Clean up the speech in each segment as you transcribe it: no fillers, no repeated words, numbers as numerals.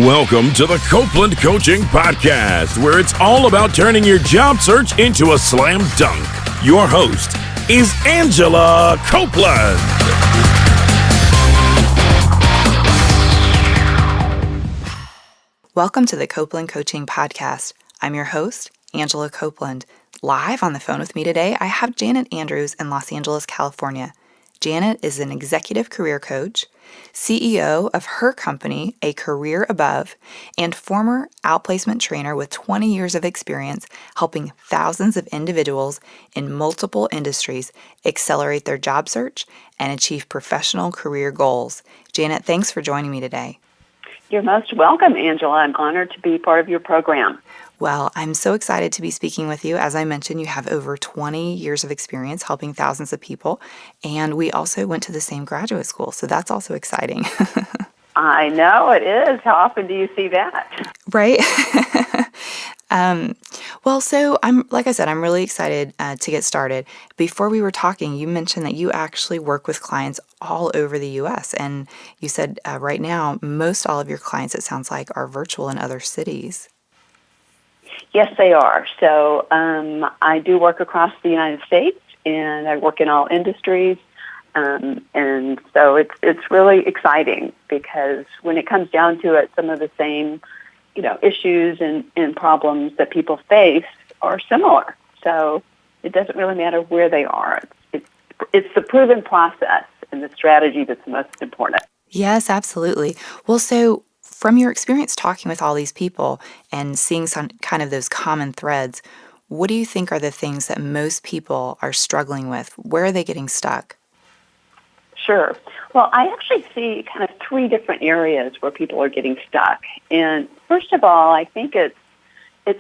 Welcome to the Copeland Coaching Podcast, where it's all about turning your job search into a slam dunk. Your host is Angela Copeland. Welcome to the Copeland Coaching Podcast. I'm your host, Angela Copeland. Live on the phone with me today, I have Janet Andrews in Los Angeles, California. Janet is an executive career coach, CEO of her company, A Career Above, and former outplacement trainer with 20 years of experience helping thousands of individuals in multiple industries accelerate their job search and achieve professional career goals. Janet, thanks for joining me today. You're most welcome, Angela. I'm honored to be part of your program. Well, I'm so excited to be speaking with you. As I mentioned, you have over 20 years of experience helping thousands of people, and we also went to the same graduate school, so that's also exciting. I know it is. How often do you see that? Right? So like I said, I'm really excited to get started. Before we were talking, you mentioned that you actually work with clients all over the U.S., and you said right now, most all of your clients, it sounds like, are virtual in other cities. Yes, they are. So I do work across the United States, and I work in all industries. And so it's really exciting because when it comes down to it, some of the same issues and problems that people face are similar. So it doesn't really matter where they are. It's the proven process and the strategy that's the most important. Yes, absolutely. Well, so from your experience talking with all these people and seeing some kind of those common threads, what do you think are the things that most people are struggling with? Where are they getting stuck? Sure. Well, I actually see kind of three different areas where people are getting stuck. And first of all, I think it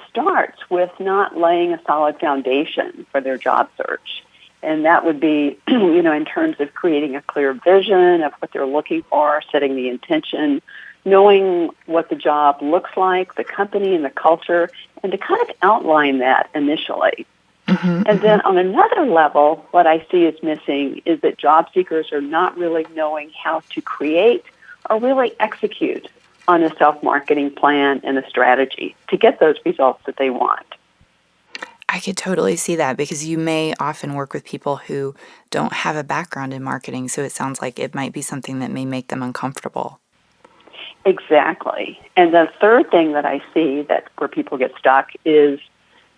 starts with not laying a solid foundation for their job search. And that would be, in terms of creating a clear vision of what they're looking for, setting the intention, knowing what the job looks like, the company and the culture, and to kind of outline that initially. And then on another level, what I see is missing is that job seekers are not really knowing how to create or really execute on a self-marketing plan and a strategy to get those results that they want. I could totally see that because you may often work with people who don't have a background in marketing, so it sounds like it might be something that may make them uncomfortable. Exactly. And the third thing that I see where people get stuck is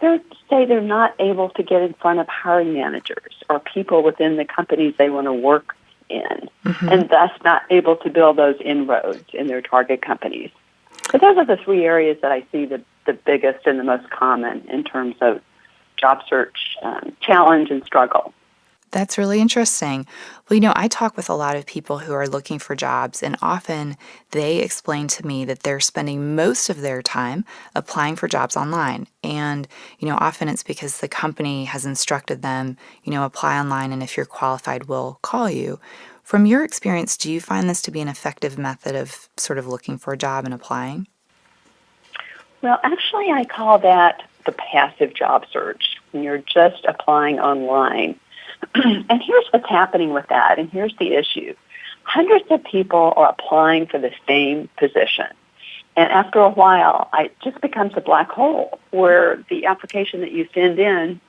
they're not able to get in front of hiring managers or people within the companies they want to work in, and thus not able to build those inroads in their target companies. So those are the three areas that I see the biggest and the most common in terms of job search challenge and struggle. That's really interesting. Well, I talk with a lot of people who are looking for jobs, and often they explain to me that they're spending most of their time applying for jobs online. And, often it's because the company has instructed them, apply online, and if you're qualified, we'll call you. From your experience, do you find this to be an effective method of sort of looking for a job and applying? Well, actually, I call that the passive job search, when you're just applying online. And here's what's happening with that, and here's the issue. Hundreds of people are applying for the same position. And after a while, it just becomes a black hole where the application that you send in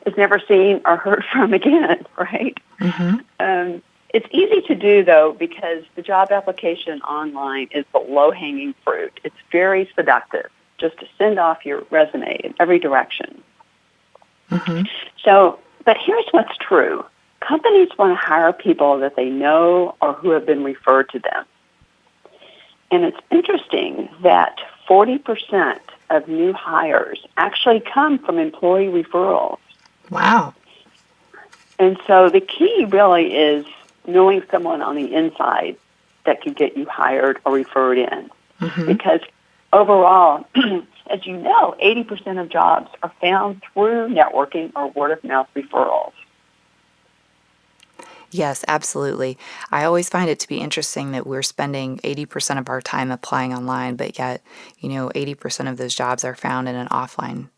is never seen or heard from again, right? It's easy to do, though, because the job application online is the low-hanging fruit. It's very seductive just to send off your resume in every direction. But here's what's true. Companies want to hire people that they know or who have been referred to them. And it's interesting that 40% of new hires actually come from employee referrals. Wow. And so the key really is knowing someone on the inside that can get you hired or referred in. Because overall, as you know, 80% of jobs are found through networking or word-of-mouth referrals. Yes, absolutely. I always find it to be interesting that we're spending 80% of our time applying online, but yet, 80% of those jobs are found in an offline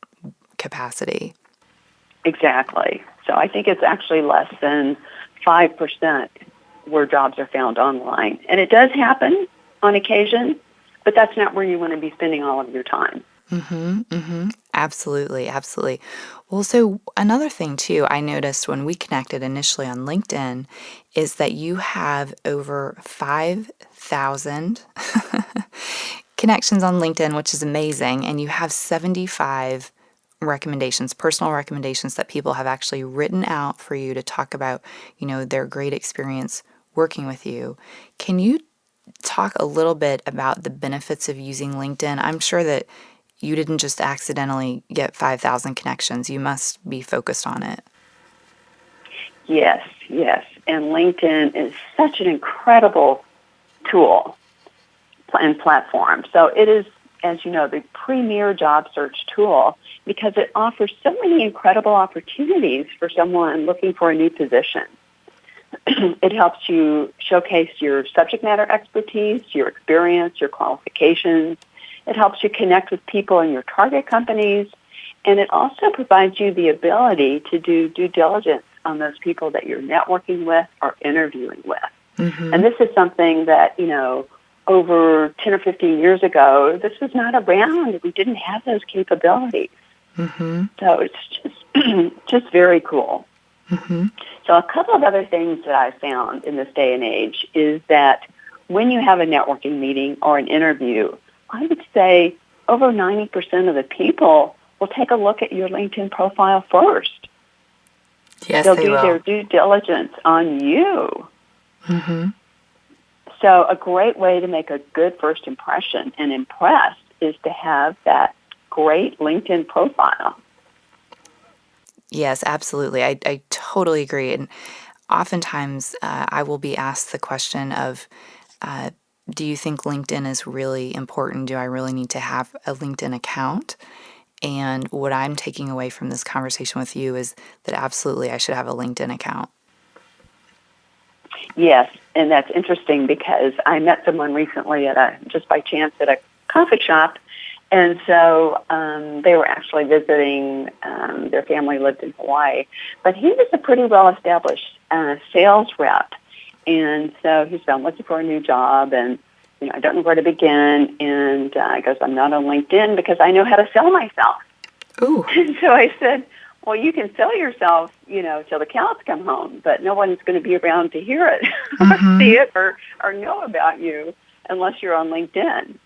capacity. Exactly. So I think it's actually less than 5% where jobs are found online. And it does happen on occasion, but that's not where you want to be spending all of your time. Absolutely, absolutely. Well, so another thing too, I noticed when we connected initially on LinkedIn is that you have over 5,000 connections on LinkedIn, which is amazing, and you have 75 recommendations, personal recommendations that people have actually written out for you to talk about, their great experience working with you. Can you talk a little bit about the benefits of using LinkedIn? I'm sure that you didn't just accidentally get 5,000 connections. You must be focused on it. Yes, yes. And LinkedIn is such an incredible tool and platform. So it is, as you know, the premier job search tool because it offers so many incredible opportunities for someone looking for a new position. It helps you showcase your subject matter expertise, your experience, your qualifications. It helps you connect with people in your target companies. And it also provides you the ability to do due diligence on those people that you're networking with or interviewing with. And this is something that, over 10 or 15 years ago, this was not around. We didn't have those capabilities. So it's just very cool. So a couple of other things that I found in this day and age is that when you have a networking meeting or an interview, I would say over 90% of the people will take a look at your LinkedIn profile first. Yes, They'll they do will. their due diligence on you. So a great way to make a good first impression and impress is to have that great LinkedIn profile. Yes, absolutely. I totally agree. And oftentimes I will be asked the question of, do you think LinkedIn is really important? Do I really need to have a LinkedIn account? And what I'm taking away from this conversation with you is that absolutely I should have a LinkedIn account. Yes, and that's interesting because I met someone recently just by chance at a coffee shop, and so they were actually visiting. Their family lived in Hawaii, but he was a pretty well-established sales rep, and so he said, "I'm looking for a new job, and I don't know where to begin." And he goes, "I'm not on LinkedIn because I know how to sell myself." Ooh. And so I said, "Well, you can sell yourself, till the cows come home, but no one's going to be around to hear it or see it or know about you unless you're on LinkedIn."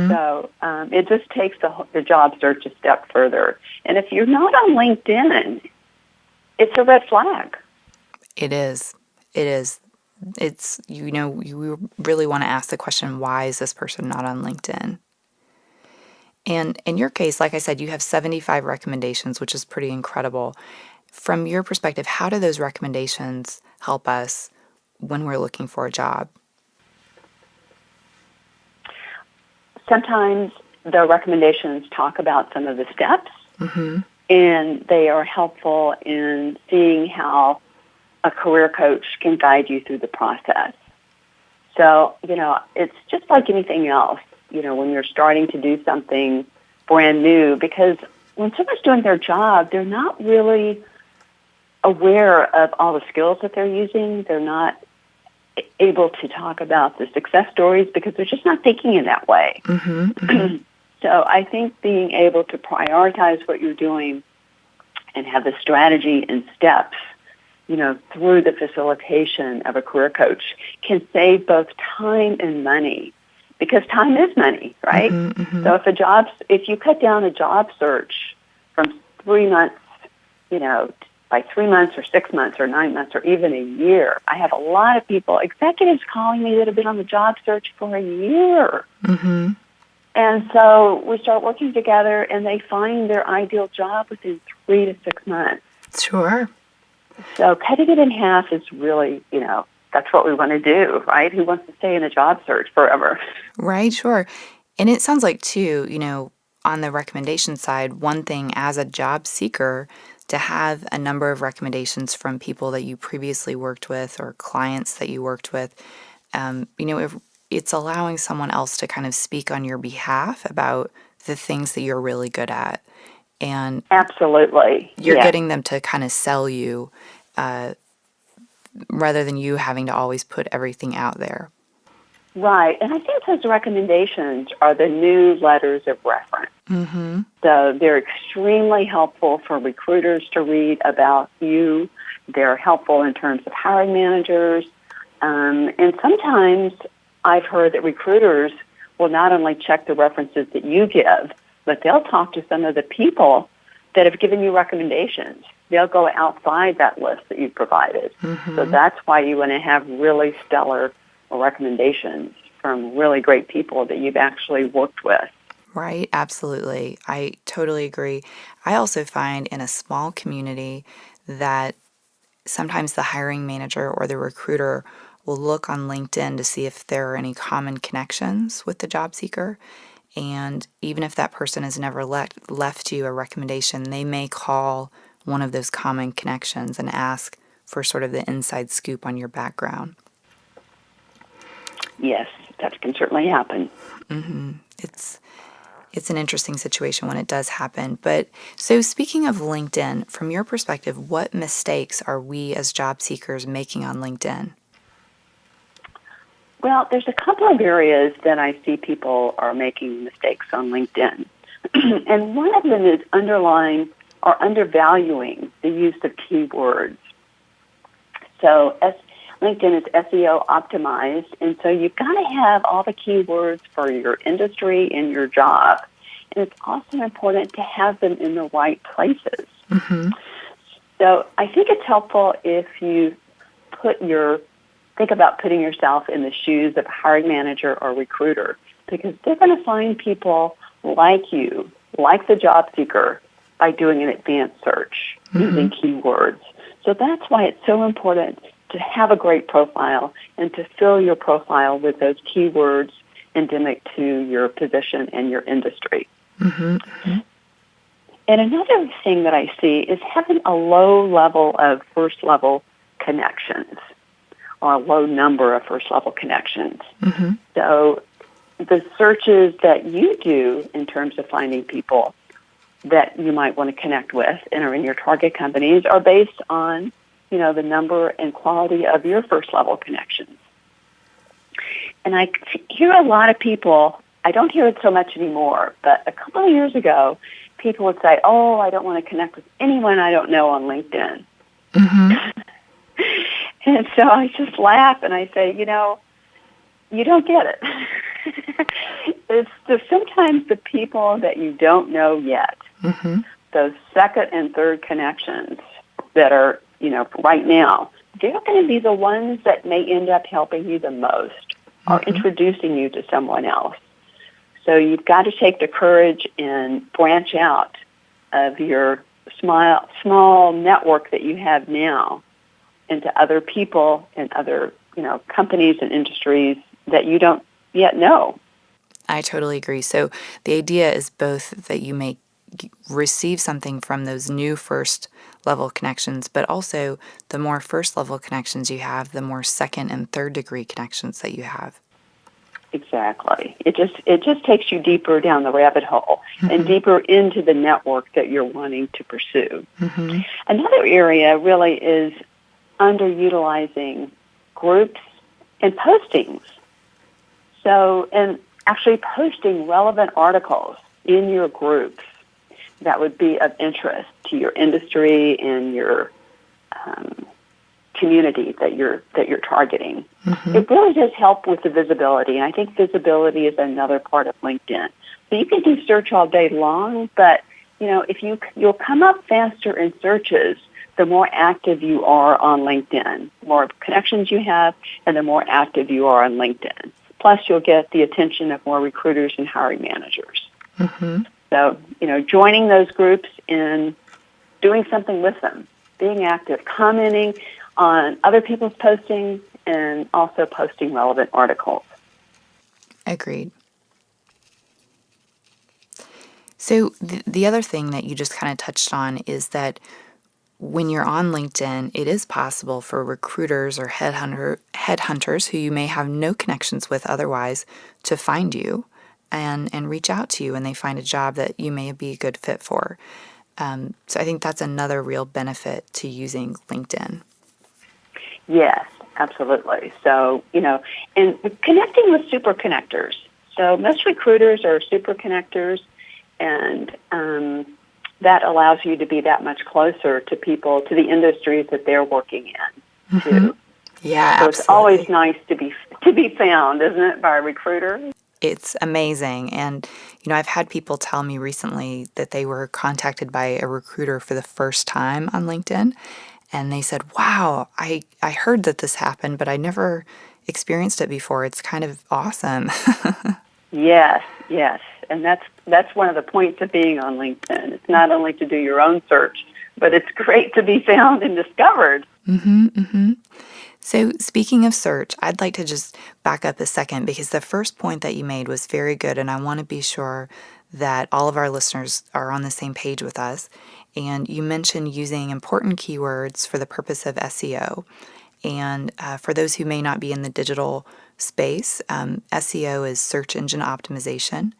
So it just takes the job search a step further. And if you're not on LinkedIn, it's a red flag. It is. It is. It's, you really want to ask the question, why is this person not on LinkedIn? And in your case, like I said, you have 75 recommendations, which is pretty incredible. From your perspective, how do those recommendations help us when we're looking for a job? Sometimes the recommendations talk about some of the steps, and they are helpful in seeing how a career coach can guide you through the process. So, it's just like anything else, when you're starting to do something brand new, because when someone's doing their job, they're not really aware of all the skills that they're using. They're not able to talk about the success stories because they're just not thinking in that way. So I think being able to prioritize what you're doing and have the strategy and steps, through the facilitation of a career coach can save both time and money, because time is money, right? So if you cut down a job search from 3 months, by 3 months or 6 months or 9 months or even a year. I have a lot of people, executives calling me that have been on the job search for a year. And so we start working together and they find their ideal job within 3 to 6 months. Sure. So cutting it in half is really, that's what we want to do, right? Who wants to stay in a job search forever? Right, sure. And it sounds like, too, on the recommendation side, one thing as a job seeker, to have a number of recommendations from people that you previously worked with or clients that you worked with, if it's allowing someone else to kind of speak on your behalf about the things that you're really good at. And absolutely, you're getting them to kind of sell you rather than you having to always put everything out there. Right. And I think those recommendations are the new letters of reference. Mm-hmm. So they're extremely helpful for recruiters to read about you. They're helpful in terms of hiring managers. And sometimes I've heard that recruiters will not only check the references that you give, but they'll talk to some of the people that have given you recommendations. They'll go outside that list that you've provided. Mm-hmm. So that's why you want to have really stellar recommendations from really great people that you've actually worked with. Right, absolutely. I totally agree. I also find in a small community that sometimes the hiring manager or the recruiter will look on LinkedIn to see if there are any common connections with the job seeker. And even if that person has never left you a recommendation, they may call one of those common connections and ask for sort of the inside scoop on your background. Yes, that can certainly happen. Mm-hmm. It's an interesting situation when it does happen. But so speaking of LinkedIn, from your perspective, what mistakes are we as job seekers making on LinkedIn? Well, there's a couple of areas that I see people are making mistakes on LinkedIn. And one of them is underlying or undervaluing the use of keywords. So LinkedIn is SEO optimized, and so you've got to have all the keywords for your industry and your job. And it's also important to have them in the right places. Mm-hmm. So I think it's helpful if you think about putting yourself in the shoes of a hiring manager or recruiter, because they're going to find people like you, like the job seeker, by doing an advanced search using keywords. So that's why it's so important to have a great profile and to fill your profile with those keywords endemic to your position and your industry. Mm-hmm. And another thing that I see is having a low level of first-level connections or a low number of first-level connections. Mm-hmm. So the searches that you do in terms of finding people that you might want to connect with and are in your target companies are based on, the number and quality of your first-level connections. And I hear a lot of people, I don't hear it so much anymore, but a couple of years ago, people would say, oh, I don't want to connect with anyone I don't know on LinkedIn. Mm-hmm. And so I just laugh and I say, you don't get it. Sometimes the people that you don't know yet, those second and third connections that are, right now, they're going to be the ones that may end up helping you the most or introducing you to someone else. So you've got to take the courage and branch out of your small network that you have now into other people and other, companies and industries that you don't yet know. I totally agree. So the idea is both that you may receive something from those new first level connections, but also the more first level connections you have, the more second and third degree connections that you have. Exactly. It just takes you deeper down the rabbit hole and deeper into the network that you're wanting to pursue. Mm-hmm. Another area really is underutilizing groups and postings. So, and actually posting relevant articles in your groups that would be of interest to your industry and your community that you're targeting. It really does help with the visibility, and I think visibility is another part of LinkedIn. So you can do search all day long, but if you'll come up faster in searches the more active you are on LinkedIn, the more connections you have, and the more active you are on LinkedIn. Plus, you'll get the attention of more recruiters and hiring managers. So, joining those groups and doing something with them, being active, commenting on other people's postings, and also posting relevant articles. Agreed. So the other thing that you just kind of touched on is that when you're on LinkedIn, it is possible for recruiters or headhunters who you may have no connections with otherwise to find you and reach out to you when they find a job that you may be a good fit for. So I think that's another real benefit to using LinkedIn. Yes, Absolutely. So, and connecting with super connectors. So most recruiters are super connectors, and that allows you to be that much closer to people, to the industries that they're working in, too. Yeah, so absolutely. It's always nice to be found, isn't it, by a recruiter? It's amazing. And, I've had people tell me recently that they were contacted by a recruiter for the first time on LinkedIn. And they said, wow, I heard that this happened, but I never experienced it before. It's kind of awesome. Yes. And that's one of the points of being on LinkedIn. It's not only to do your own search, but it's great to be found and discovered. So speaking of search, I'd like to just back up a second because the first point that you made was very good, and I want to be sure that all of our listeners are on the same page with us. And you mentioned using important keywords for the purpose of SEO. And for those who may not be in the digital space, SEO is search engine optimization.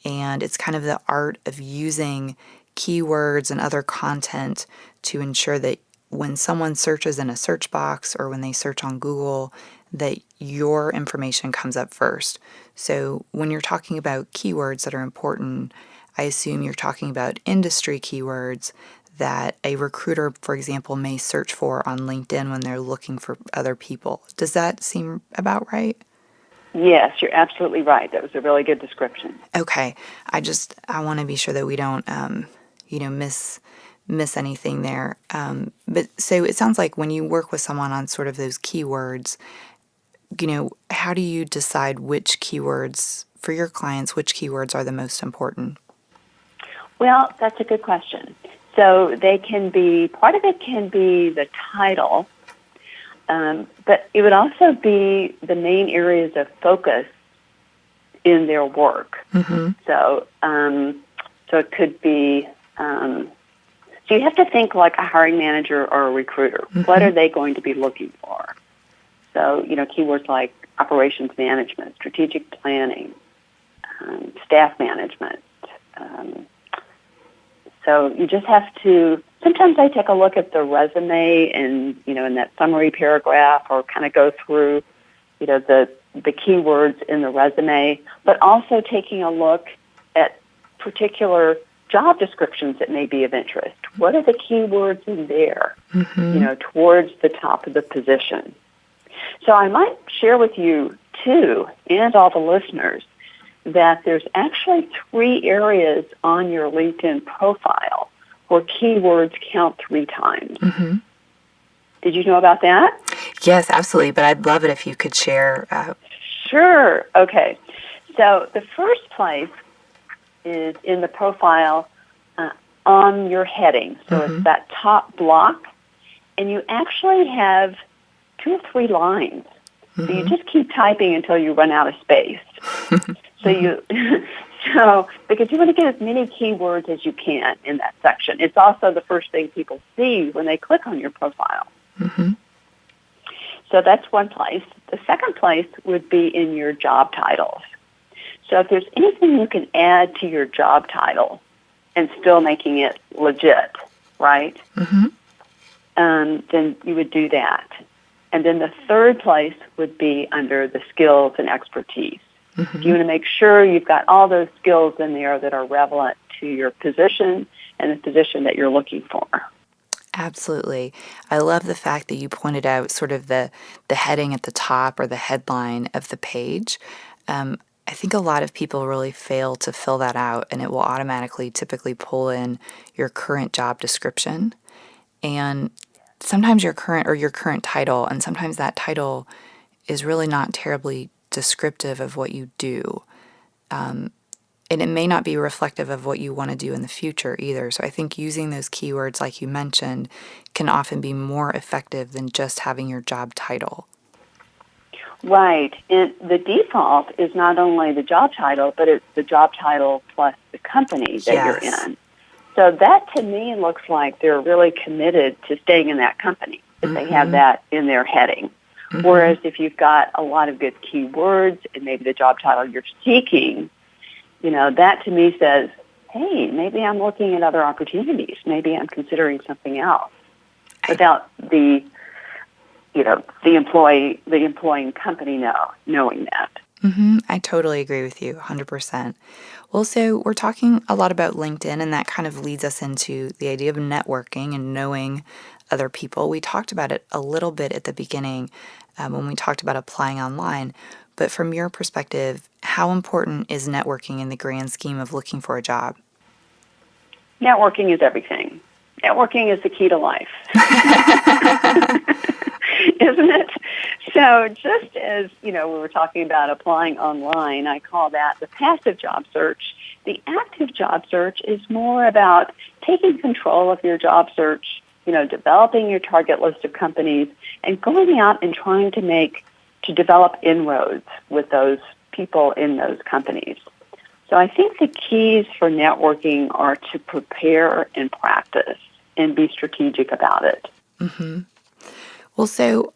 And it's kind of the art of using keywords and other content to ensure that when someone searches in a search box or when they search on Google, that your information comes up first. So when you're talking about keywords that are important, I assume you're talking about industry keywords that a recruiter, for example, may search for on LinkedIn when they're looking for other people. Does that seem about right? Yes, you're absolutely right. That was a really good description. Okay. I want to be sure that we don't, miss anything there. But so it sounds like when you work with someone on sort of those keywords, how do you decide which keywords for your clients, which keywords are the most important? Well, that's a good question. So part of it can be the title, but it would also be the main areas of focus in their work. So it could be, so you have to think like a hiring manager or a recruiter. What are they going to be looking for? So, keywords like operations management, strategic planning, staff management. So you just have to, sometimes I take a look at the resume and, in that summary paragraph or kind of go through, the keywords in the resume, but also taking a look at particular job descriptions that may be of interest. What are the keywords in there, towards the top of the position? So I might share with you, too, and all the listeners, that there's actually 3 areas on your LinkedIn profile where keywords count 3 times. Did you know about that? Yes, absolutely, but I'd love it if you could share. Sure. Okay. So the first place is in the profile on your heading. So it's that top block, and you actually have 2 or 3 lines. So you just keep typing until you run out of space. Because you want to get as many keywords as you can in that section. It's also the first thing people see when they click on your profile. So that's one place. The second place would be in your job titles. So if there's anything you can add to your job title and still making it legit, right? Then you would do that. And then the third place would be under the skills and expertise. You want to make sure you've got all those skills in there that are relevant to your position and the position that you're looking for. Absolutely. I love the fact that you pointed out sort of the heading at the top or the headline of the page. I think a lot of people really fail to fill that out, and it will automatically typically pull in your current job description and sometimes your current title, and sometimes that title is really not terribly descriptive of what you do. And it may not be reflective of what you want to do in the future either. So I think using those keywords, like you mentioned, can often be more effective than just having your job title. Right. And the default is not only the job title, but it's the job title plus the company that you're in. So that, to me, looks like they're really committed to staying in that company if they have that in their heading. Whereas if you've got a lot of good keywords and maybe the job title you're seeking, that to me says, hey, maybe I'm looking at other opportunities. Maybe I'm considering something else without the the employing company knowing that. I totally agree with you 100%. Well, so we're talking a lot about LinkedIn, and that kind of leads us into the idea of networking and knowing other people. We talked about it a little bit at the beginning when we talked about applying online. But from your perspective, how important is networking in the grand scheme of looking for a job? Networking is everything. Networking is the key to life. Isn't it? So just as, we were talking about applying online, I call that the passive job search. The active job search is more about taking control of your job search, developing your target list of companies and going out and trying to develop inroads with those people in those companies. So I think the keys for networking are to prepare and practice and be strategic about it. Well, so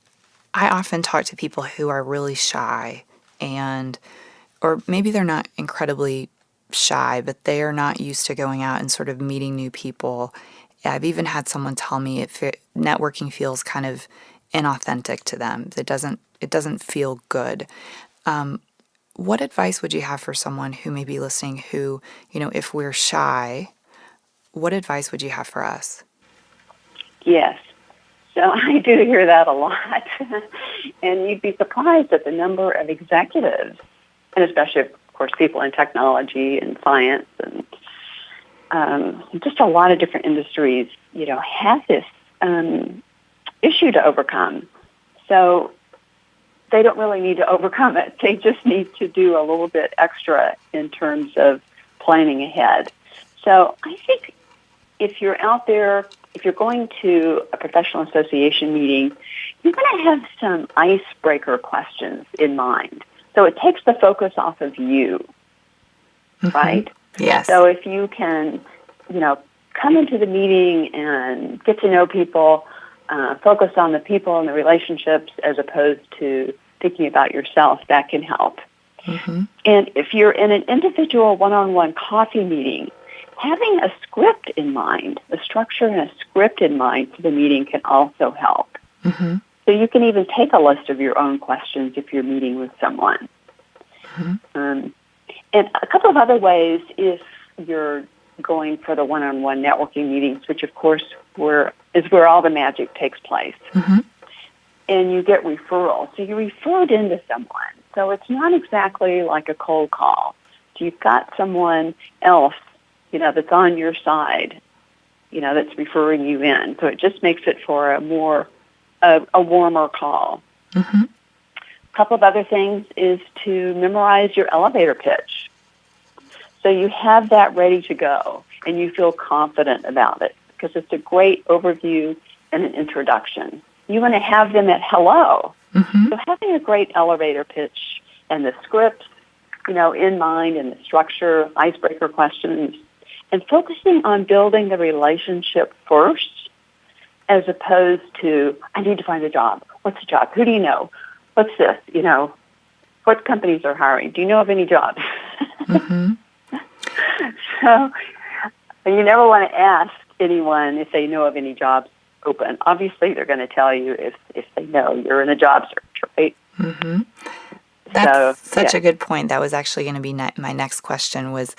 I often talk to people who are really shy or maybe they're not incredibly shy, but they are not used to going out and sort of meeting new people. I've even had someone tell me networking feels kind of inauthentic to them. It doesn't feel good. What advice would you have for someone who may be listening who, if we're shy, what advice would you have for us? Yes. So I do hear that a lot. And you'd be surprised at the number of executives, and especially, of course, people in technology and science and just a lot of different industries, have this issue to overcome. So they don't really need to overcome it. They just need to do a little bit extra in terms of planning ahead. So I think if you're out there, if you're going to a professional association meeting, you're going to have some icebreaker questions in mind. So it takes the focus off of you, right? Yes. So if you can, come into the meeting and get to know people, focus on the people and the relationships as opposed to thinking about yourself, that can help. And if you're in an individual one-on-one coffee meeting, having a script in mind, the structure and a script in mind for the meeting can also help. So you can even take a list of your own questions if you're meeting with someone. And a couple of other ways if you're going for the one-on-one networking meetings, which of course is where all the magic takes place. And you get referrals. So you're referred into someone. So it's not exactly like a cold call. So you've got someone else, that's on your side, that's referring you in. So it just makes it for a warmer call. A couple of other things is to memorize your elevator pitch. So you have that ready to go and you feel confident about it because it's a great overview and an introduction. You want to have them at hello. So having a great elevator pitch and the script, in mind and the structure, icebreaker questions, and focusing on building the relationship first as opposed to, I need to find a job. What's a job? Who do you know? What's this? What companies are hiring? Do you know of any jobs? So you never want to ask anyone if they know of any jobs open. Obviously, they're going to tell you if they know you're in a job search, right? That's such a good point. That was actually going to be my next question was,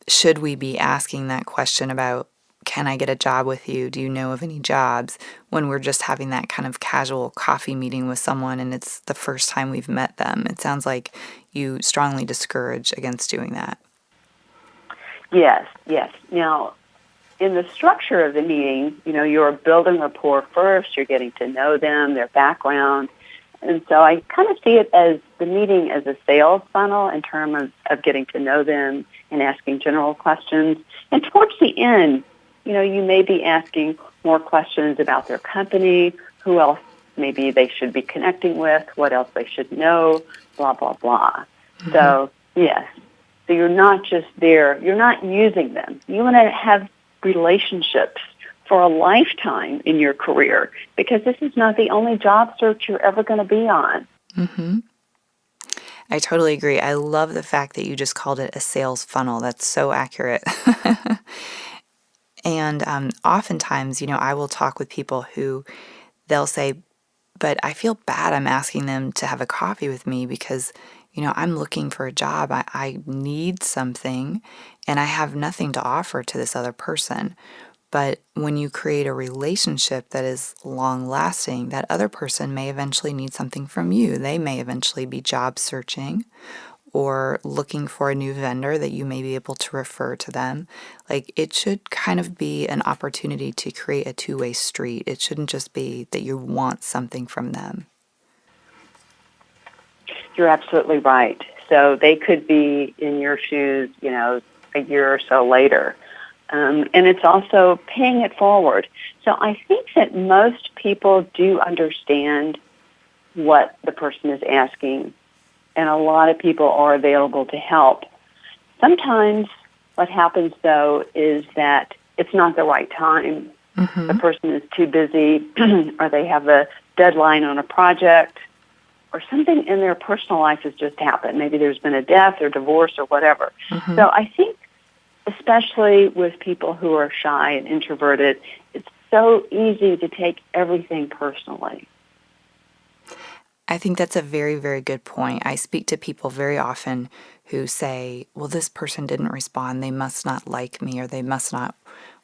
should we be asking that question about, can I get a job with you? Do you know of any jobs? When we're just having that kind of casual coffee meeting with someone and it's the first time we've met them. It sounds like you strongly discourage against doing that. Yes. Now, in the structure of the meeting, you're building rapport first. You're getting to know them, their background. And so I kind of see it as the meeting as a sales funnel in terms of getting to know them and asking general questions. And towards the end, you may be asking more questions about their company, who else maybe they should be connecting with, what else they should know, blah, blah, blah. So, yes. So you're not just there. You're not using them. You want to have relationships for a lifetime in your career because this is not the only job search you're ever going to be on. I totally agree. I love the fact that you just called it a sales funnel. That's so accurate. And oftentimes, I will talk with people who they'll say, but I feel bad I'm asking them to have a coffee with me because, I'm looking for a job. I need something and I have nothing to offer to this other person. But when you create a relationship that is long lasting, that other person may eventually need something from you. They may eventually be job searching or looking for a new vendor that you may be able to refer to them. Like, it should kind of be an opportunity to create a two-way street. It shouldn't just be that you want something from them. You're absolutely right. So they could be in your shoes, a year or so later. And it's also paying it forward. So I think that most people do understand what the person is asking, and a lot of people are available to help. Sometimes what happens, though, is that it's not the right time. Mm-hmm. The person is too busy, or they have a deadline on a project, or something in their personal life has just happened. Maybe there's been a death or divorce or whatever. Mm-hmm. So I think, especially with people who are shy and introverted, it's so easy to take everything personally. I think that's a very, very good point. I speak to people very often who say, well, this person didn't respond. They must not like me, or they must not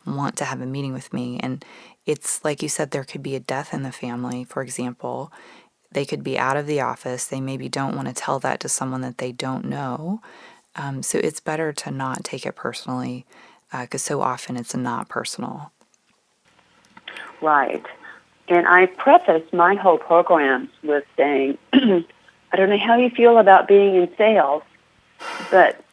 want to have a meeting with me. And it's like you said, there could be a death in the family, for example. They could be out of the office. They maybe don't want to tell that to someone that they don't know. So it's better to not take it personally, because so often it's not personal. Right. And I preface my whole programs with saying, I don't know how you feel about being in sales, but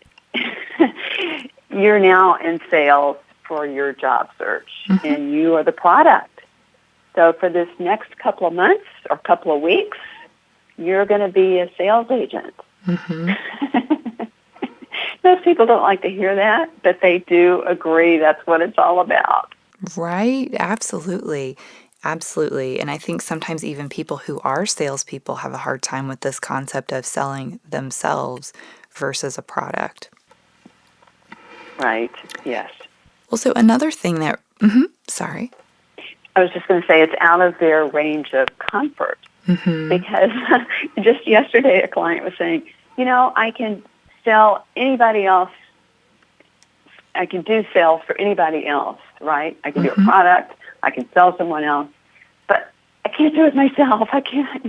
you're now in sales for your job search, mm-hmm. and you are the product. So for this next couple of months or couple of weeks, you're going to be a sales agent. Mm-hmm. Most people don't like to hear that, but they do agree that's what it's all about. Right? Absolutely. Absolutely. And I think sometimes even people who are salespeople have a hard time with this concept of selling themselves versus a product. Right. Yes. Well, so another thing that, sorry. I was just going to say it's out of their range of comfort, mm-hmm. because just yesterday a client was saying, I can sell anybody else. I can do sales for anybody else, right? I can mm-hmm. do a product. I can sell someone else, but I can't do it myself. I can't,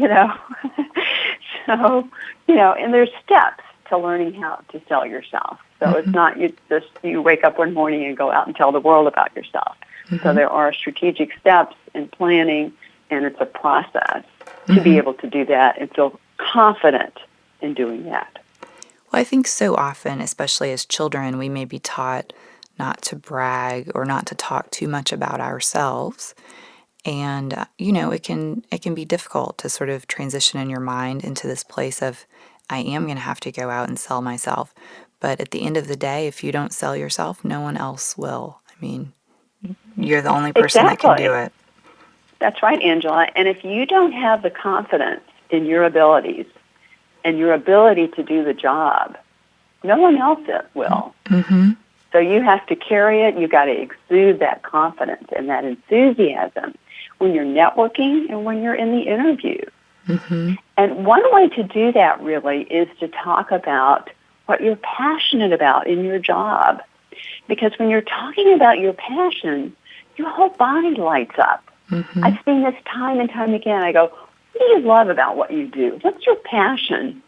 So, and there's steps to learning how to sell yourself. So mm-hmm. it's not you wake up one morning and go out and tell the world about yourself. Mm-hmm. So there are strategic steps in planning, and it's a process to mm-hmm. be able to do that and feel confident in doing that. Well, I think so often, especially as children, we may be taught not to brag or not to talk too much about ourselves. And, it can be difficult to sort of transition in your mind into this place of, I am going to have to go out and sell myself. But at the end of the day, if you don't sell yourself, no one else will. I mean, you're the only person exactly. that can do it. That's right, Angela. And if you don't have the confidence in your abilities and your ability to do the job, no one else will. Mm-hmm. So you have to carry it. You've got to exude that confidence and that enthusiasm when you're networking and when you're in the interview. Mm-hmm. And one way to do that really is to talk about what you're passionate about in your job. Because when you're talking about your passion, your whole body lights up. Mm-hmm. I've seen this time and time again. I go, what do you love about what you do? What's your passion?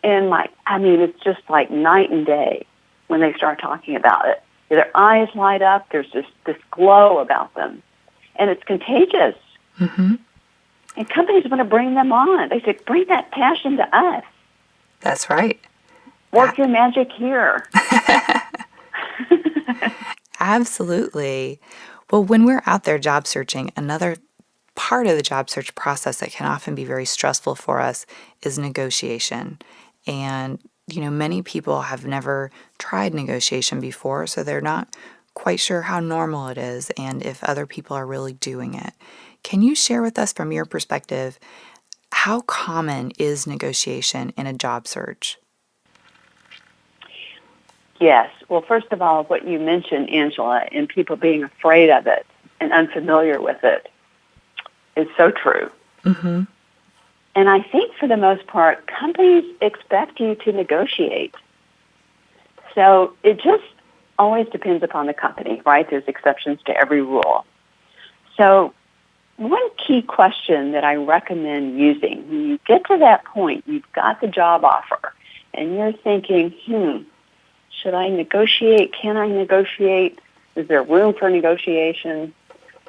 And it's just like night and day when they start talking about it. Their eyes light up. There's just this glow about them. And it's contagious. Mm-hmm. And companies want to bring them on. They say, bring that passion to us. That's right. Work your magic here. Absolutely. Well, when we're out there job searching, another part of the job search process that can often be very stressful for us is negotiation. And, many people have never tried negotiation before, so they're not quite sure how normal it is and if other people are really doing it. Can you share with us from your perspective, how common is negotiation in a job search? Yes. Well, first of all, what you mentioned, Angela, and people being afraid of it and unfamiliar with it is so true. Mm-hmm. And I think for the most part, companies expect you to negotiate. So it just always depends upon the company, right? There's exceptions to every rule. So one key question that I recommend using, when you get to that point, you've got the job offer, and you're thinking, should I negotiate? Can I negotiate? Is there room for negotiation?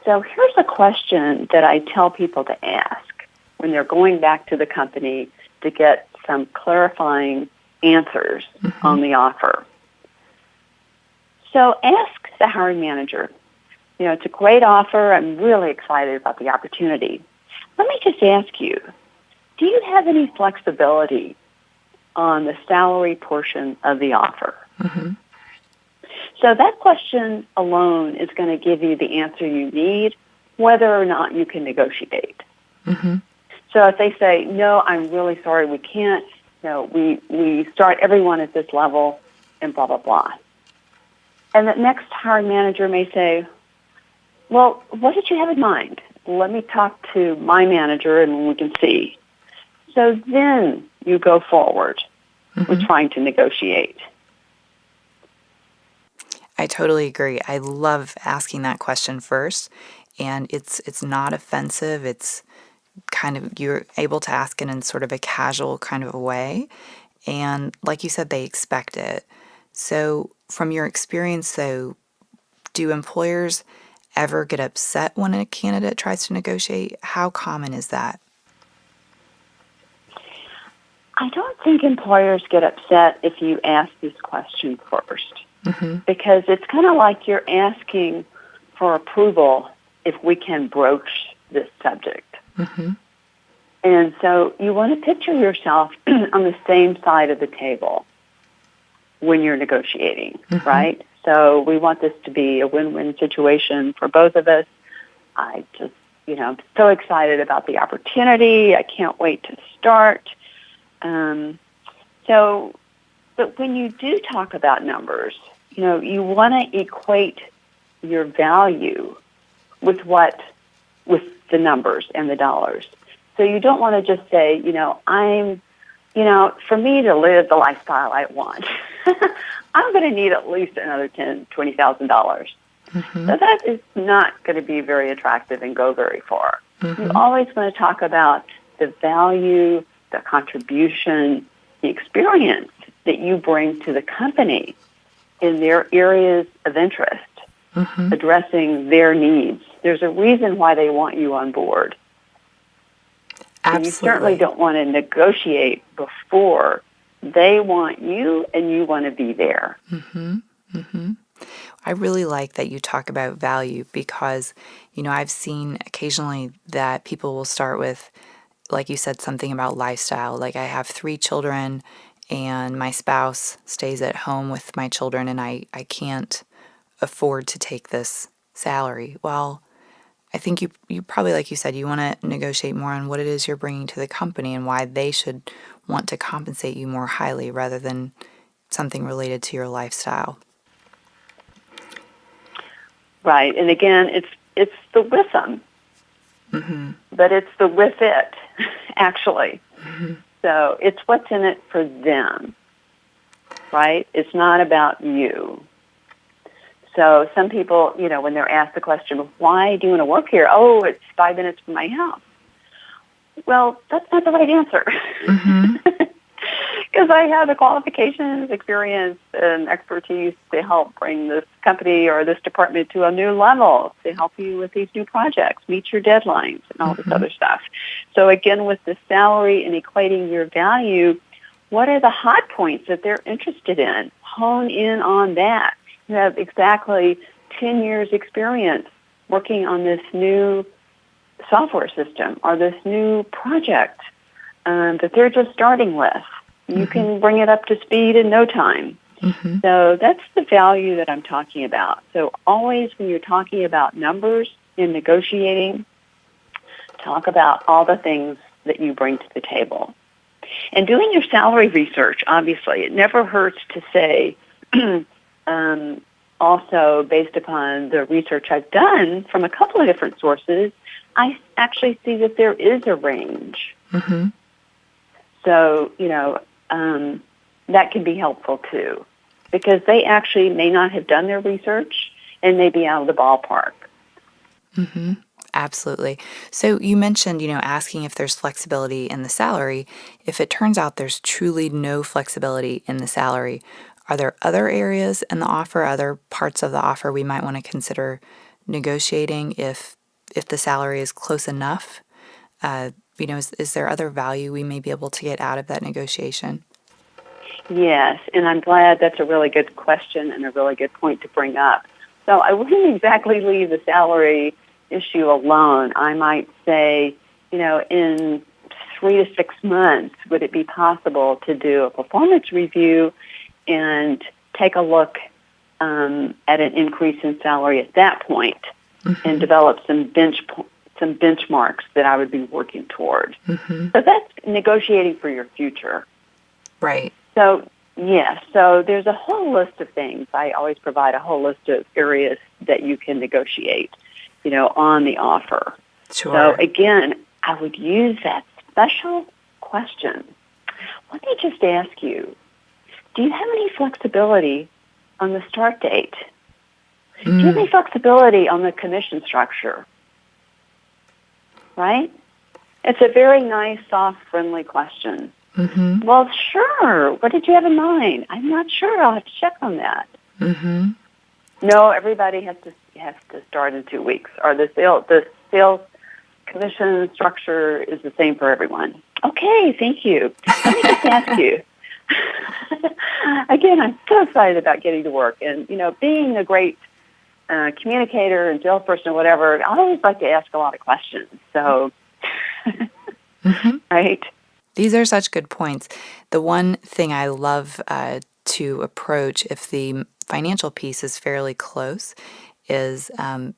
So here's a question that I tell people to ask when they're going back to the company to get some clarifying answers on the offer. So ask the hiring manager, it's a great offer. I'm really excited about the opportunity. Let me just ask you, do you have any flexibility on the salary portion of the offer? Mm-hmm. So that question alone is going to give you the answer you need, whether or not you can negotiate. Mm-hmm. So if they say, no, I'm really sorry, we can't, we start everyone at this level and blah, blah, blah. And the next hiring manager may say, well, what did you have in mind? Let me talk to my manager and we can see. So then you go forward with trying to negotiate. I totally agree. I love asking that question first, and it's not offensive. It's kind of, you're able to ask it in sort of a casual kind of a way, and like you said, they expect it. So from your experience though, do employers ever get upset when a candidate tries to negotiate? How common is that? I don't think employers get upset if you ask this question first. Because it's kind of like you're asking for approval if we can broach this subject. And so you want to picture yourself on the same side of the table when you're negotiating, right? So we want this to be a win-win situation for both of us. I just, I'm so excited about the opportunity. I can't wait to start. But when you do talk about numbers, you want to equate your value with the numbers and the dollars. So you don't want to just say, for me to live the lifestyle I want, I'm going to need at least another $10,000, $20,000. So that is not going to be very attractive and go very far. You always want to talk about the value, the contribution, the experience that you bring to the company in their areas of interest, addressing their needs. There's a reason why they want you on board. Absolutely. And you certainly don't want to negotiate before they want you and you want to be there. I really like that you talk about value because, I've seen occasionally that people will start with, like you said, something about lifestyle. Like, I have 3 children and my spouse stays at home with my children and I can't afford to take this salary. Well, I think you probably, like you said, you want to negotiate more on what it is you're bringing to the company and why they should want to compensate you more highly rather than something related to your lifestyle. Right. And again, it's the with them, but it's the with it, actually. So it's what's in it for them, right? It's not about you. So some people, when they're asked the question, why do you want to work here? Oh, it's 5 minutes from my house. Well, that's not the right answer. Because I have the qualifications, experience, and expertise to help bring this company or this department to a new level, to help you with these new projects, meet your deadlines, and all this other stuff. So again, with the salary and equating your value, what are the hot points that they're interested in? Hone in on that. You have exactly 10 years experience working on this new software system or this new project that they're just starting with. You can bring it up to speed in no time. So that's the value that I'm talking about. So always when you're talking about numbers in negotiating, talk about all the things that you bring to the table. And doing your salary research, obviously, it never hurts to say, Also, based upon the research I've done from a couple of different sources, I actually see that there is a range. Mm-hmm. So, that can be helpful too, because they actually may not have done their research and may be out of the ballpark. Mm-hmm. Absolutely. So you mentioned, asking if there's flexibility in the salary. If it turns out there's truly no flexibility in the salary, are there other areas in the offer, other parts of the offer we might want to consider negotiating if the salary is close enough? Is there other value we may be able to get out of that negotiation? Yes, and I'm glad that's a really good question and a really good point to bring up. So I wouldn't exactly leave the salary issue alone. I might say, in 3 to 6 months, would it be possible to do a performance review and take a look at an increase in salary at that point, mm-hmm. and develop some benchmarks that I would be working toward. Mm-hmm. So that's negotiating for your future. Right. So, yes, so there's a whole list of things. I always provide a whole list of areas that you can negotiate, on the offer. Sure. So, again, I would use that special question. Let me just ask you, do you have any flexibility on the start date? Do you have any flexibility on the commission structure? Right? It's a very nice, soft, friendly question. Mm-hmm. Well, sure. What did you have in mind? I'm not sure. I'll have to check on that. Mm-hmm. No, everybody has to start in 2 weeks. Or the sales commission structure is the same for everyone. Okay, thank you. Let me just ask you. Again, I'm so excited about getting to work, and being a great communicator and salesperson or whatever. I always like to ask a lot of questions. So, mm-hmm. Right. These are such good points. The one thing I love to approach if the financial piece is fairly close is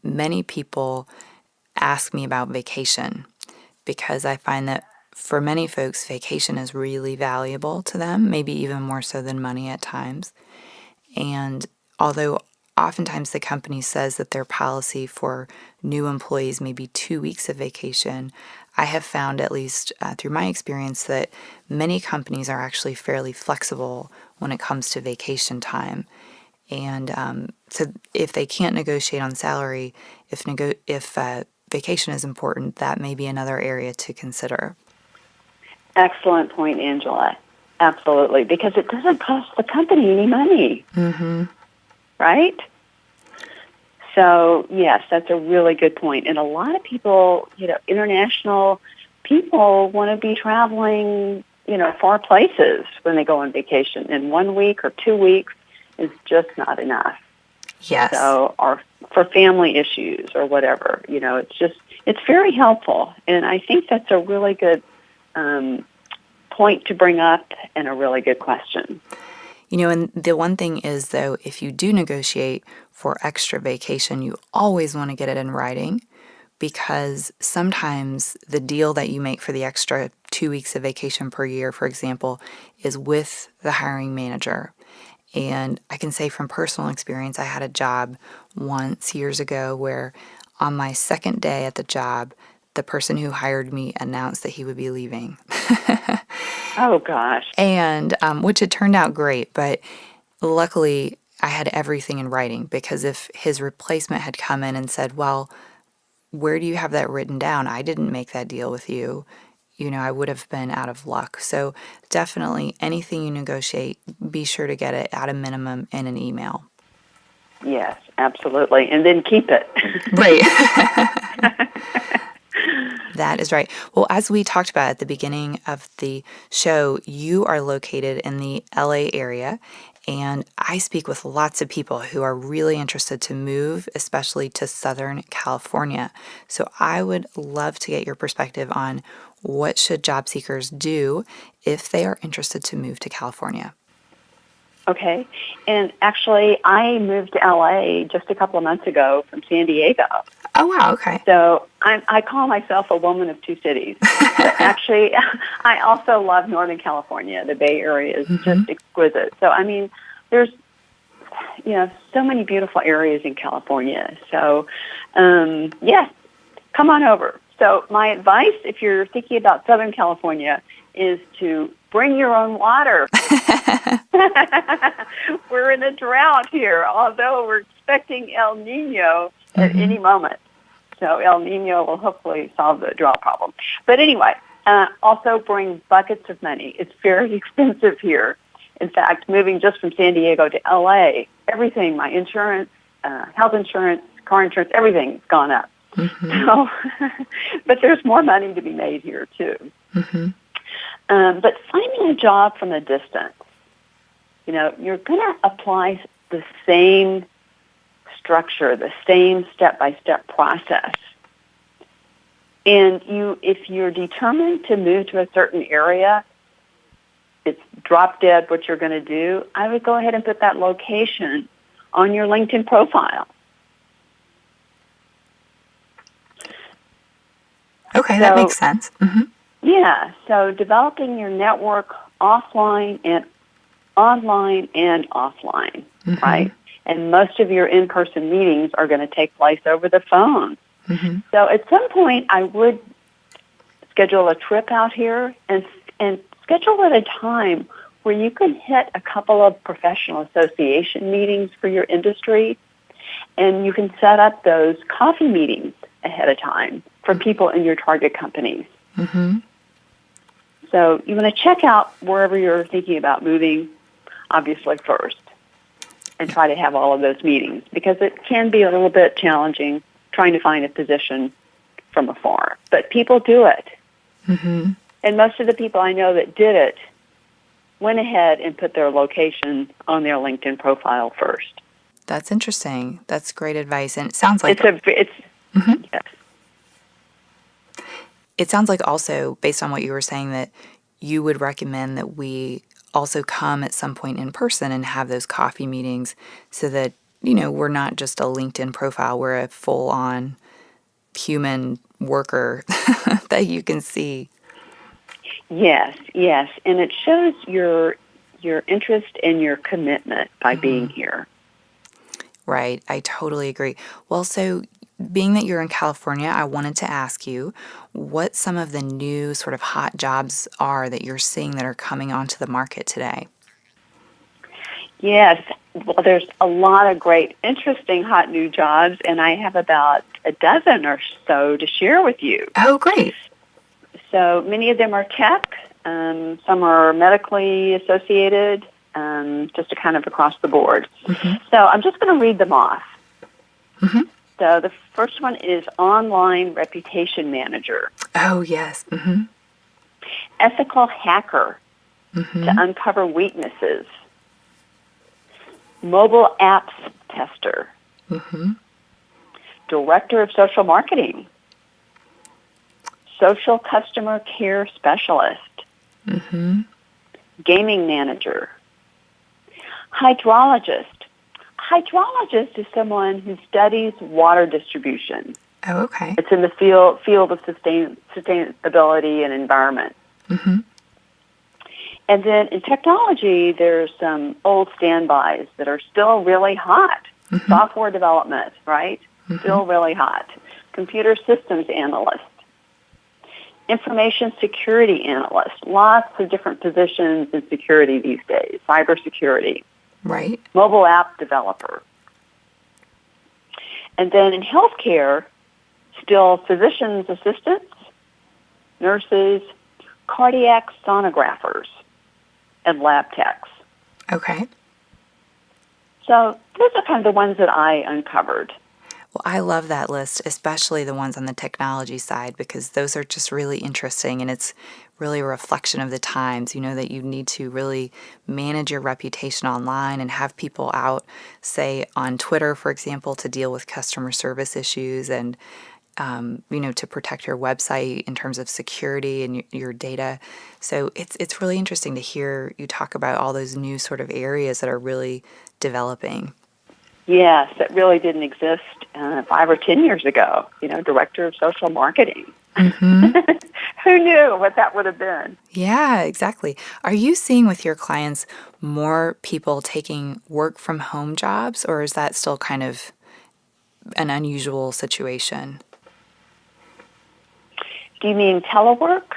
many people ask me about vacation, because I find that for many folks, vacation is really valuable to them, maybe even more so than money at times. And although oftentimes the company says that their policy for new employees may be 2 weeks of vacation, I have found, at least through my experience, that many companies are actually fairly flexible when it comes to vacation time. And so if they can't negotiate on salary, if vacation is important, that may be another area to consider. Excellent point, Angela. Absolutely, because it doesn't cost the company any money. Mm-hmm. Right? So, yes, that's a really good point. And a lot of people, international people want to be traveling, far places when they go on vacation. And 1 week or 2 weeks is just not enough. Yes. So, or for family issues or whatever, it's very helpful. And I think that's a really good point to bring up and a really good question. And the one thing is, though, if you do negotiate for extra vacation, you always want to get it in writing, because sometimes the deal that you make for the extra 2 weeks of vacation per year, for example, is with the hiring manager. And I can say from personal experience, I had a job once years ago where on my second day at the job, the person who hired me announced that he would be leaving. Oh, gosh. And which had turned out great, but luckily I had everything in writing, because if his replacement had come in and said, well, where do you have that written down? I didn't make that deal with you. I would have been out of luck. So definitely anything you negotiate, be sure to get it at a minimum in an email. Yes, absolutely. And then keep it. Right. That is right. Well, as we talked about at the beginning of the show, you are located in the LA area, and I speak with lots of people who are really interested to move, especially to Southern California. So I would love to get your perspective on what should job seekers do if they are interested to move to California. Okay. And actually, I moved to LA just a couple of months ago from San Diego. Oh, wow. Okay. So I call myself a woman of two cities. But actually, I also love Northern California. The Bay Area is just exquisite. So, there's so many beautiful areas in California. So, yes, come on over. So my advice, if you're thinking about Southern California, is to bring your own water. We're in a drought here, although we're expecting El Nino at any moment. So El Nino will hopefully solve the drought problem. But anyway, also bring buckets of money. It's very expensive here. In fact, moving just from San Diego to L.A., everything, my insurance, health insurance, car insurance, everything's gone up. So, but there's more money to be made here, too. But finding a job from a distance, you're going to apply the same structure, the same step-by-step process. And if you're determined to move to a certain area, it's drop dead what you're going to do, I would go ahead and put that location on your LinkedIn profile. Okay, that makes sense. Yeah, so developing your network offline and online and offline, right? And most of your in-person meetings are going to take place over the phone. So at some point, I would schedule a trip out here and schedule at a time where you can hit a couple of professional association meetings for your industry, and you can set up those coffee meetings ahead of time for people in your target companies. So you want to check out wherever you're thinking about moving, obviously, first, and try to have all of those meetings, because it can be a little bit challenging trying to find a position from afar. But people do it. And most of the people I know that did it went ahead and put their location on their LinkedIn profile first. That's interesting. That's great advice. And it sounds like... Yes. It sounds like also, based on what you were saying, that you would recommend that we also come at some point in person and have those coffee meetings so that, we're not just a LinkedIn profile, we're a full-on human worker that you can see. Yes. And it shows your interest and your commitment by being here. Right. I totally agree. Well, so being that you're in California, I wanted to ask you what some of the new sort of hot jobs are that you're seeing that are coming onto the market today. Yes. Well, there's a lot of great, interesting, hot new jobs, and I have about a dozen or so to share with you. Oh, great. So many of them are tech. Some are medically associated, just kind of across the board. So I'm just going to read them off. So the first one is online reputation manager. Oh, yes. Ethical hacker to uncover weaknesses. Mobile apps tester. Director of social marketing. Social customer care specialist. Gaming manager. Hydrologist. Hydrologist is someone who studies water distribution. Oh, okay. It's in the field of sustainability and environment. And then in technology, there's some old standbys that are still really hot. Software development, right? Still really hot. Computer systems analyst. Information security analyst. Lots of different positions in security these days. Cybersecurity. Right. Mobile app developer. And then in healthcare, still physician's assistants, nurses, cardiac sonographers, and lab techs. Okay. So those are kind of the ones that I uncovered. Well, I love that list, especially the ones on the technology side, because those are just really interesting, and it's really a reflection of the times, that you need to really manage your reputation online and have people out, say, on Twitter, for example, to deal with customer service issues and, to protect your website in terms of security and your data. So it's really interesting to hear you talk about all those new sort of areas that are really developing. Yes, that really didn't exist 5 or 10 years ago. Director of social marketing. Who knew what that would have been? Yeah, exactly. Are you seeing with your clients more people taking work from home jobs, or is that still kind of an unusual situation? Do you mean telework?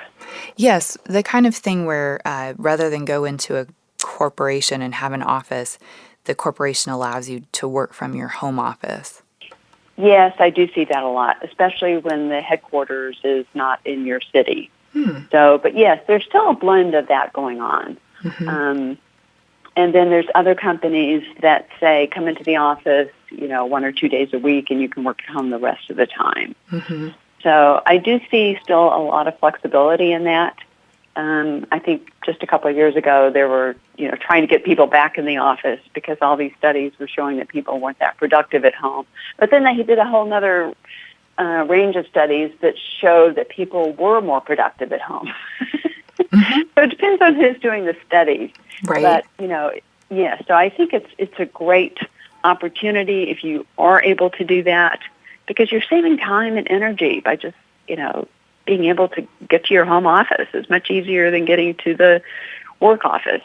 Yes, the kind of thing where rather than go into a corporation and have an office, the corporation allows you to work from your home office. Yes, I do see that a lot, especially when the headquarters is not in your city. So, but yes, there's still a blend of that going on. And then there's other companies that say, come into the office, 1 or 2 days a week, and you can work at home the rest of the time. So I do see still a lot of flexibility in that. I think just a couple of years ago, they were, trying to get people back in the office because all these studies were showing that people weren't that productive at home. But then they did a whole other range of studies that showed that people were more productive at home. So it depends on who's doing the studies. Right. But, yeah, so I think it's a great opportunity if you are able to do that, because you're saving time and energy by just, being able to get to your home office is much easier than getting to the work office.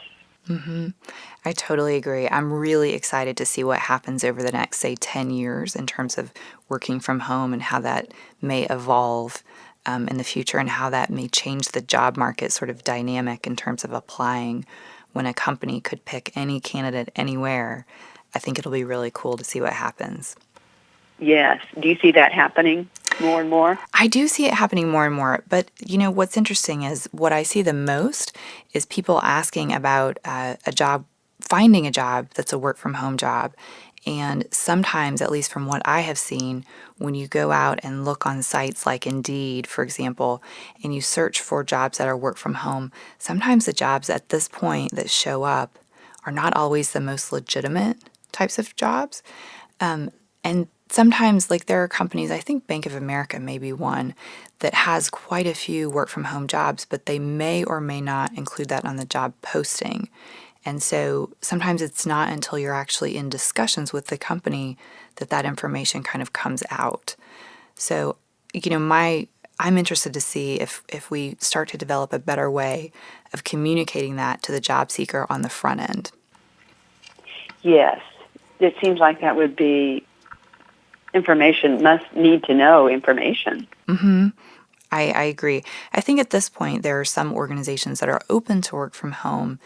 I totally agree. I'm really excited to see what happens over the next, say, 10 years in terms of working from home and how that may evolve in the future and how that may change the job market sort of dynamic in terms of applying when a company could pick any candidate anywhere. I think it'll be really cool to see what happens. Yes. Do you see that happening more and more? I do see it happening more and more, but what's interesting is what I see the most is people asking about a job, finding a job that's a work from home job. And sometimes, at least from what I have seen, when you go out and look on sites like Indeed, for example, and you search for jobs that are work from home, sometimes the jobs at this point that show up are not always the most legitimate types of jobs. And sometimes, like, there are companies, I think Bank of America may be one, that has quite a few work from home jobs, but they may or may not include that on the job posting. And so sometimes it's not until you're actually in discussions with the company that information kind of comes out. So, I'm interested to see if we start to develop a better way of communicating that to the job seeker on the front end. Yes. It seems like that would be must need to know information. I agree. I think at this point there are some organizations that are open to work from home,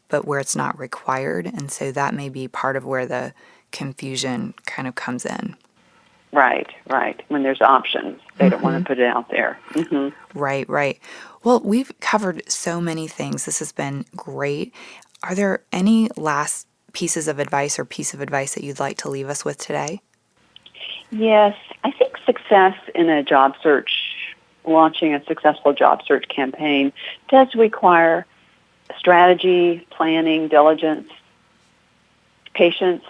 but where it's not required. And so that may be part of where the confusion kind of comes in. Right. When there's options, they don't want to put it out there. Right. Well, we've covered so many things. This has been great. Are there any last pieces of advice or piece of advice that you'd like to leave us with today? Yes. I think success in a job search, launching a successful job search campaign, does require strategy, planning, diligence, patience,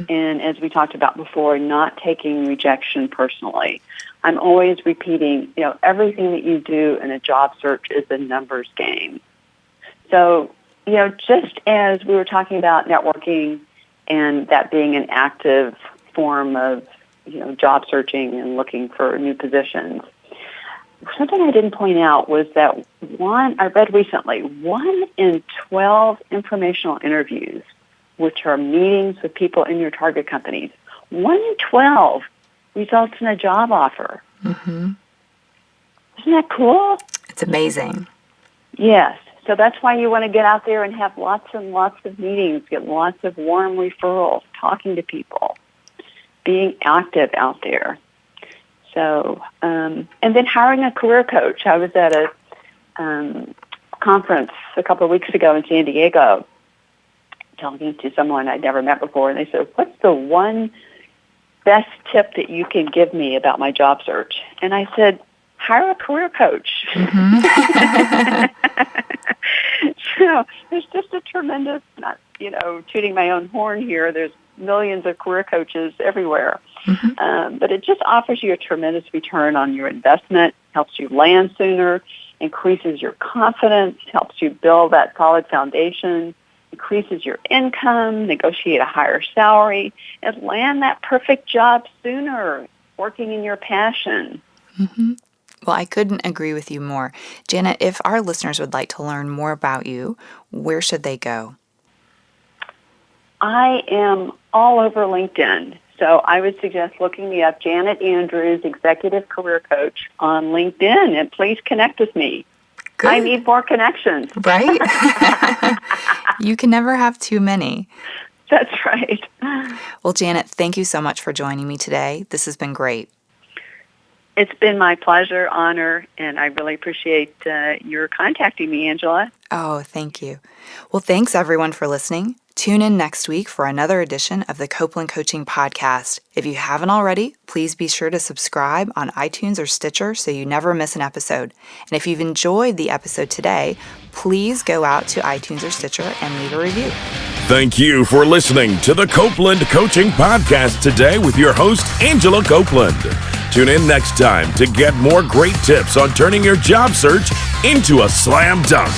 and as we talked about before, not taking rejection personally. I'm always repeating, everything that you do in a job search is a numbers game. So, just as we were talking about networking and that being an active form of, job searching and looking for new positions, something I didn't point out was that I read recently, 1 in 12 informational interviews, which are meetings with people in your target companies, 1 in 12 results in a job offer. Isn't that cool? It's amazing. Yes. So that's why you want to get out there and have lots and lots of meetings, get lots of warm referrals, talking to people, being active out there. So, and then hiring a career coach. I was at a conference a couple of weeks ago in San Diego talking to someone I'd never met before, and they said, what's the one best tip that you can give me about my job search? And I said, hire a career coach. So there's just a tremendous, not, tooting my own horn here, there's millions of career coaches everywhere. But it just offers you a tremendous return on your investment, helps you land sooner, increases your confidence, helps you build that solid foundation, increases your income, negotiate a higher salary, and land that perfect job sooner, working in your passion. Well, I couldn't agree with you more. Janet, if our listeners would like to learn more about you, where should they go? I am all over LinkedIn. So I would suggest looking me up, Janet Andrews, Executive Career Coach on LinkedIn, and please connect with me. Good. I need more connections. Right? You can never have too many. That's right. Well, Janet, thank you so much for joining me today. This has been great. It's been my pleasure, honor, and I really appreciate your contacting me, Angela. Oh, thank you. Well, thanks everyone for listening. Tune in next week for another edition of the Copeland Coaching Podcast. If you haven't already, please be sure to subscribe on iTunes or Stitcher so you never miss an episode. And if you've enjoyed the episode today, please go out to iTunes or Stitcher and leave a review. Thank you for listening to the Copeland Coaching Podcast today with your host, Angela Copeland. Tune in next time to get more great tips on turning your job search into a slam dunk.